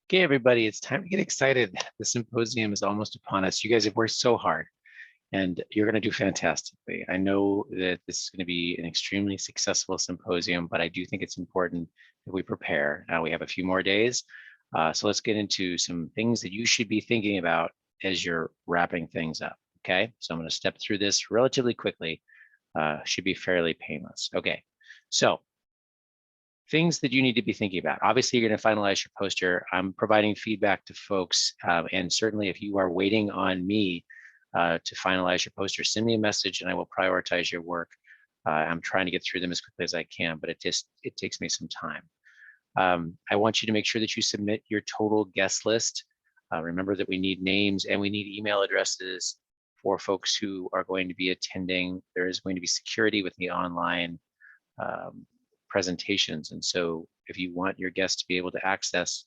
Okay, everybody, it's time to get excited. The symposium is almost upon us. You guys have worked so hard and you're going to do fantastically. I know that this is going to be an extremely successful symposium, but I do think it's important that we prepare. Now we have a few more days. So let's get into some things that you should be thinking about as you're wrapping things up. Okay, so I'm going to step through this relatively quickly. Should be fairly painless. Okay, so things that you need to be thinking about. Obviously, you're going to finalize your poster. I'm providing feedback to folks. And certainly if you are waiting on me to finalize your poster, send me a message and I will prioritize your work. I'm trying to get through them as quickly as I can, but it takes me some time. I want you to make sure that you submit your total guest list. Remember that we need names and we need email addresses for folks who are going to be attending. There is going to be security with the online presentations. And so if you want your guests to be able to access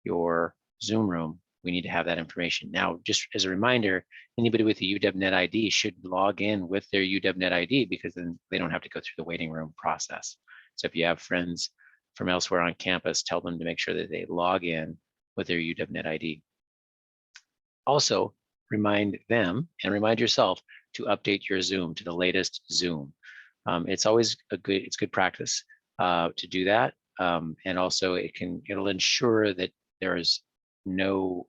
your Zoom room, we need to have that information. Now, just as a reminder, anybody with a UW-Net ID should log in with their UW-Net ID because then they don't have to go through the waiting room process. So if you have friends from elsewhere on campus, tell them to make sure that they log in with their UW-Net ID. Also, remind them and remind yourself to update your Zoom to the latest Zoom. It's always it's good practice to do that. And also it'll ensure that there is no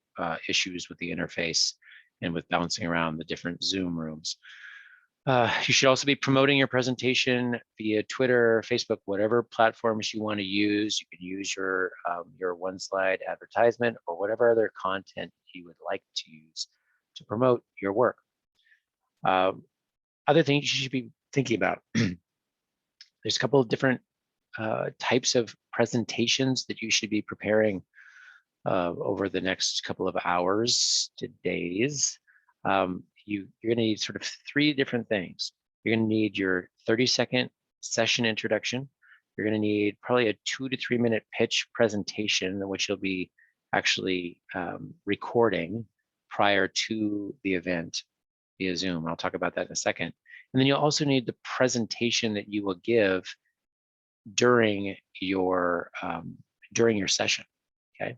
issues with the interface and with bouncing around the different Zoom rooms. You should also be promoting your presentation via Twitter, Facebook, whatever platforms you want to use. You can use your one slide advertisement or whatever other content you would like to use to promote your work. Other things you should be thinking about. There's a couple of different types of presentations that you should be preparing over the next couple of hours to days. You're going to need sort of three different things. You're going to need your 30-second session introduction. You're going to need probably a 2 to 3 minute pitch presentation, which you'll be actually recording prior to the event via Zoom. I'll talk about that in a second. And then you'll also need the presentation that you will give during your session. Okay.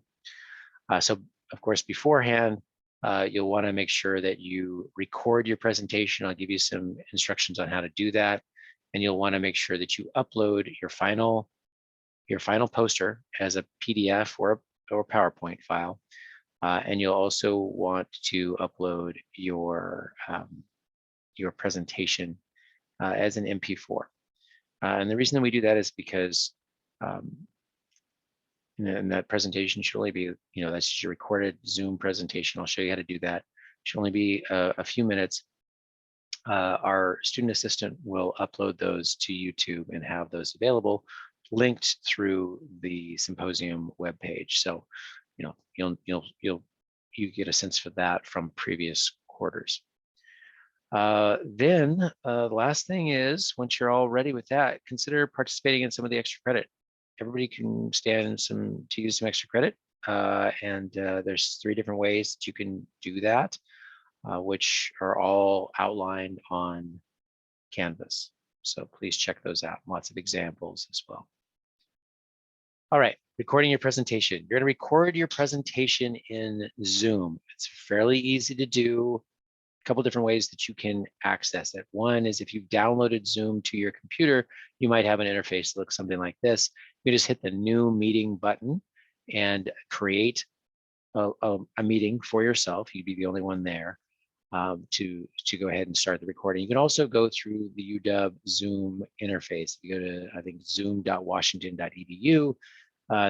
So of course, beforehand, you'll want to make sure that you record your presentation. I'll give you some instructions on how to do that. And you'll want to make sure that you upload your final poster as a PDF or PowerPoint file. And you'll also want to upload your presentation as an MP4. And the reason that we do that is because and that presentation should only be, that's just your recorded Zoom presentation. I'll show you how to do that. It should only be a few minutes. Our student assistant will upload those to YouTube and have those available, linked through the symposium webpage. So, you get a sense for that from previous quarters. Then the last thing is, once you're all ready with that, consider participating in some of the extra credit. Everybody can stand to use some extra credit. And there's 3 different ways that you can do that, which are all outlined on Canvas. So please check those out. Lots of examples as well. All right, recording your presentation. You're going to record your presentation in Zoom. It's fairly easy to do. A couple different ways that you can access it. One is if you've downloaded Zoom to your computer, you might have an interface that looks something like this. You just hit the new meeting button and create a meeting for yourself. You'd be the only one there to go ahead and start the recording. You can also go through the UW Zoom interface. You go to, I think, zoom.washington.edu,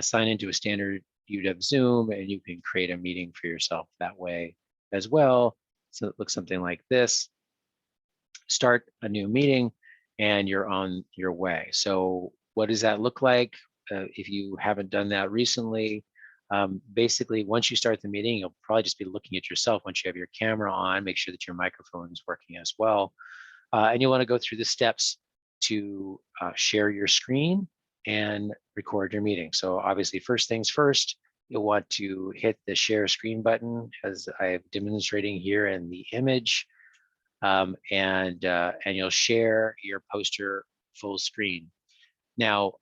sign into a standard UW Zoom, and you can create a meeting for yourself that way as well. So it looks something like this. Start a new meeting and you're on your way. So what does that look like? If you haven't done that recently, basically, once you start the meeting, you'll probably just be looking at yourself once you have your camera on, make sure that your microphone is working as well. And you'll want to go through the steps to share your screen and record your meeting. So obviously, first things first, you'll want to hit the share screen button as I'm demonstrating here in the image, and you'll share your poster full screen. Now,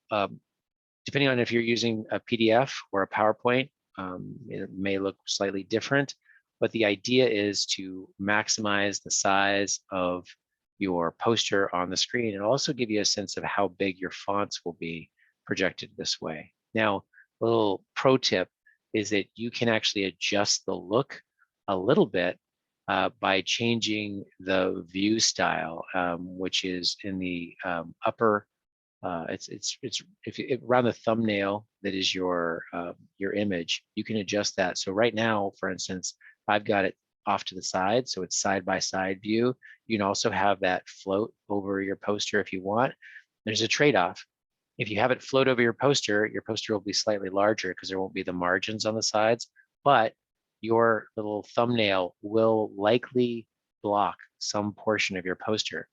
depending on if you're using a PDF or a PowerPoint, it may look slightly different, but the idea is to maximize the size of your poster on the screen and also give you a sense of how big your fonts will be projected this way. Now, a little pro tip is that you can actually adjust the look a little bit by changing the view style, which is in the upper. It's if you, around the thumbnail that is your image. You can adjust that. So right now, for instance, I've got it off to the side, so it's side by side view. You can also have that float over your poster if you want. There's a trade-off. If you have it float over your poster will be slightly larger because there won't be the margins on the sides, but your little thumbnail will likely block some portion of your poster.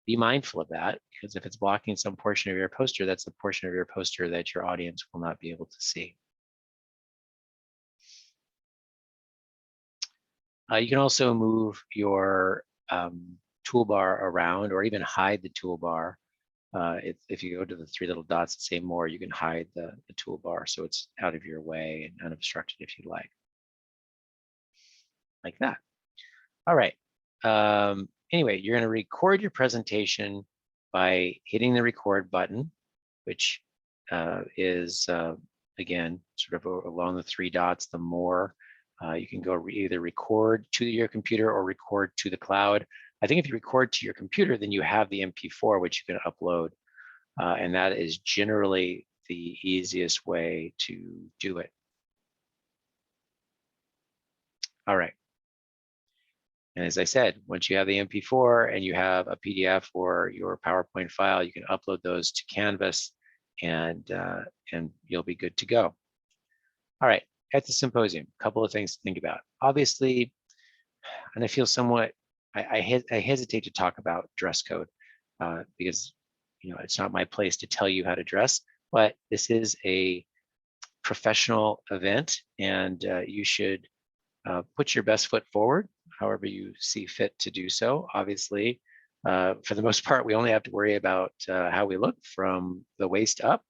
Be mindful of that, because if it's blocking some portion of your poster, that's the portion of your poster that your audience will not be able to see. You can also move your toolbar around or even hide the toolbar. If you go to the three little dots that say more, you can hide the toolbar so it's out of your way and unobstructed if you'd like that. All right. Anyway, you're going to record your presentation by hitting the record button, which is, again, sort of along the three dots, the more. You can go either record to your computer or record to the cloud. I think if you record to your computer, then you have the MP4, which you can upload. And that is generally the easiest way to do it. All right. And as I said, once you have the MP4 and you have a PDF or your PowerPoint file, you can upload those to Canvas and you'll be good to go. All right, at the symposium, a couple of things to think about. Obviously, and I feel somewhat, I hesitate to talk about dress code because it's not my place to tell you how to dress, but this is a professional event and you should put your best foot forward, however you see fit to do so. Obviously, for the most part, we only have to worry about how we look from the waist up,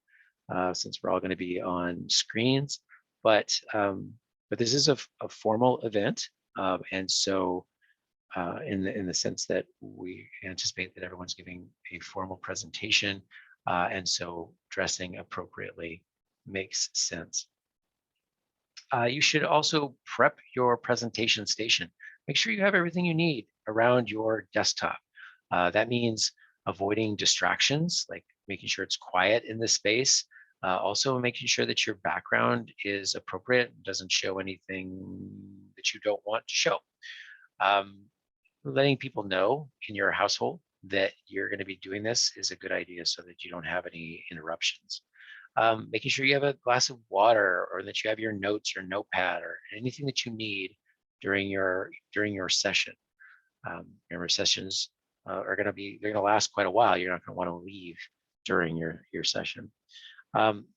since we're all going to be on screens. But this is a formal event, and so in the sense that we anticipate that everyone's giving a formal presentation, and so dressing appropriately makes sense. You should also prep your presentation station. Make sure you have everything you need around your desktop. That means avoiding distractions, like making sure it's quiet in the space. Also making sure that your background is appropriate and doesn't show anything that you don't want to show. Letting people know in your household that you're going to be doing this is a good idea so that you don't have any interruptions. Making sure you have a glass of water or that you have your notes or notepad or anything that you need during your session. Remember, sessions are going to last quite a while. You're not going to want to leave during your session.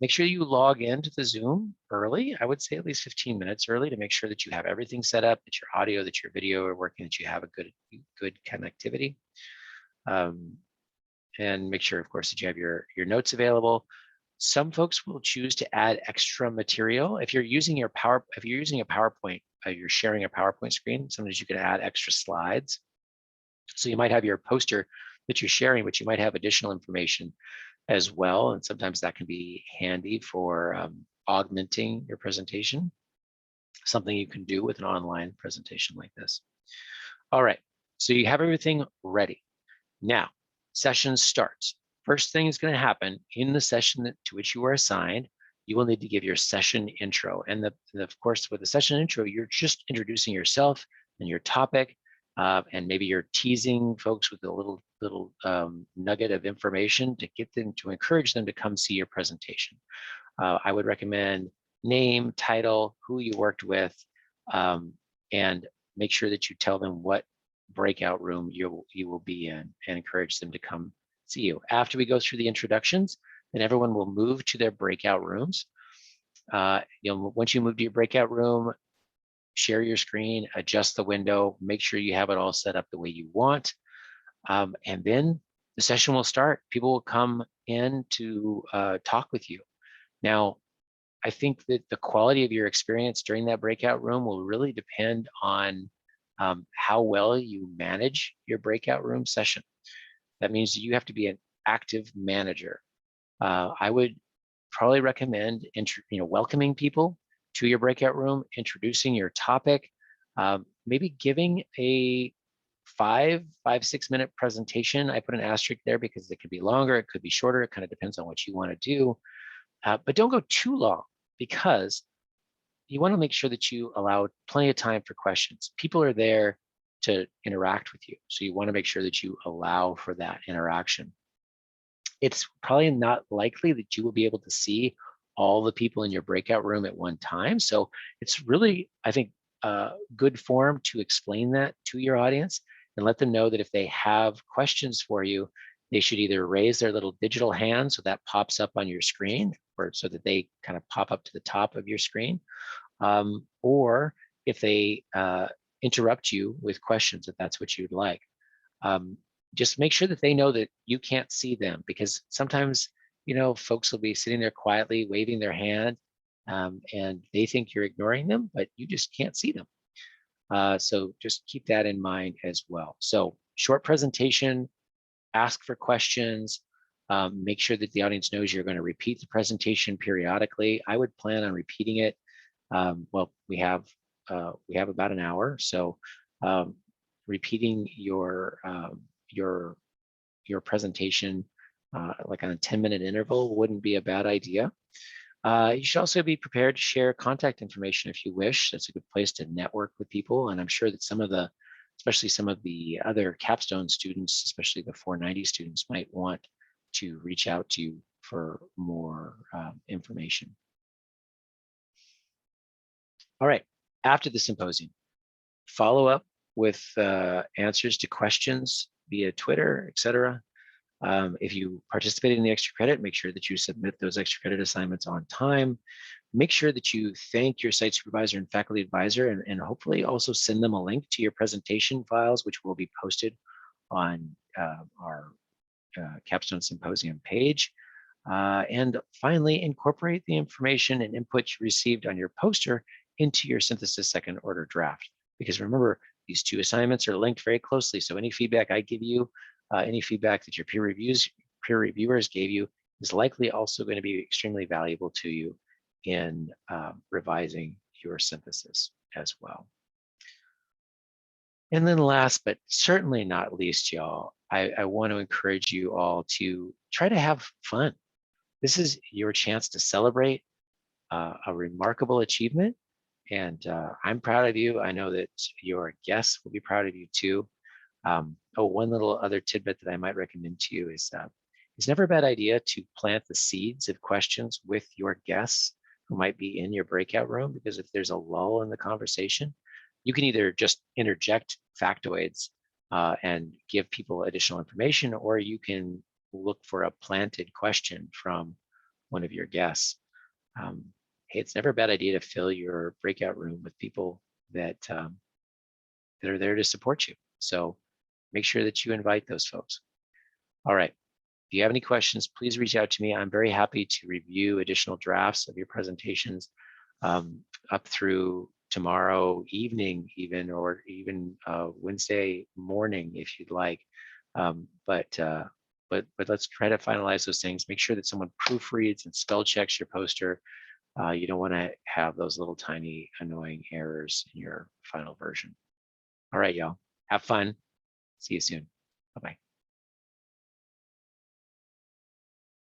Make sure you log into the Zoom early. I would say at least 15 minutes early to make sure that you have everything set up, that your audio, that your video are working, that you have a good connectivity. And make sure, of course, that you have your notes available. Some folks will choose to add extra material. If you're using a PowerPoint, you're sharing a PowerPoint screen, sometimes you can add extra slides. So you might have your poster that you're sharing, but you might have additional information as well. And sometimes that can be handy for augmenting your presentation, something you can do with an online presentation like this. All right, so you have everything ready. Now, session starts. First thing is going to happen in the session to which you are assigned, you will need to give your session intro. And of course, with the session intro, you're just introducing yourself and your topic, and maybe you're teasing folks with a little nugget of information to get them, to encourage them to come see your presentation. I would recommend name, title, who you worked with, and make sure that you tell them what breakout room you will be in and encourage them to come see you. After we go through the introductions, then everyone will move to their breakout rooms. Once you move to your breakout room, share your screen, adjust the window, make sure you have it all set up the way you want. And then the session will start. People will come in to talk with you. Now, I think that the quality of your experience during that breakout room will really depend on how well you manage your breakout room session. That means you have to be an active manager. I would probably recommend welcoming people to your breakout room, introducing your topic, maybe giving a 6 minute presentation. I put an asterisk there because it could be longer, it could be shorter. It kind of depends on what you want to do. But don't go too long, because you want to make sure that you allow plenty of time for questions. People are there to interact with you, so you want to make sure that you allow for that interaction. It's probably not likely that you will be able to see all the people in your breakout room at one time. So it's really, I think, good form to explain that to your audience and let them know that if they have questions for you, they should either raise their little digital hand so that pops up on your screen, or so that they kind of pop up to the top of your screen, or if they interrupt you with questions, if that's what you'd like. Just make sure that they know that you can't see them, because sometimes, folks will be sitting there quietly waving their hand, and they think you're ignoring them, but you just can't see them. So just keep that in mind as well. So short presentation, ask for questions, make sure that the audience knows you're going to repeat the presentation periodically. I would plan on repeating it. Well, we have about an hour, so repeating your presentation like on a 10-minute interval wouldn't be a bad idea. You should also be prepared to share contact information if you wish. That's a good place to network with people, and I'm sure that especially some of the other capstone students, especially the 490 students, might want to reach out to you for more information. All right, after the symposium, follow up with answers to questions via Twitter, etc. If you participated in the extra credit, make sure that you submit those extra credit assignments on time. Make sure that you thank your site supervisor and faculty advisor, and hopefully also send them a link to your presentation files, which will be posted on our Capstone Symposium page. And finally, incorporate the information and input you received on your poster into your synthesis second order draft. Because remember, these two assignments are linked very closely. So any feedback I give you, any feedback that your peer reviewers gave you, is likely also going to be extremely valuable to you in revising your synthesis as well. And then last, but certainly not least, y'all, I want to encourage you all to try to have fun. This is your chance to celebrate a remarkable achievement. And I'm proud of you. I know that your guests will be proud of you too. One little other tidbit that I might recommend to you is it's never a bad idea to plant the seeds of questions with your guests who might be in your breakout room, because if there's a lull in the conversation, you can either just interject factoids and give people additional information, or you can look for a planted question from one of your guests. Hey, it's never a bad idea to fill your breakout room with people that that are there to support you. So make sure that you invite those folks. All right. If you have any questions, please reach out to me. I'm very happy to review additional drafts of your presentations up through tomorrow evening, even, or even Wednesday morning, if you'd like. But let's try to finalize those things. Make sure that someone proofreads and spell checks your poster. You don't want to have those little tiny annoying errors in your final version. All right, y'all. Have fun. See you soon. Bye-bye.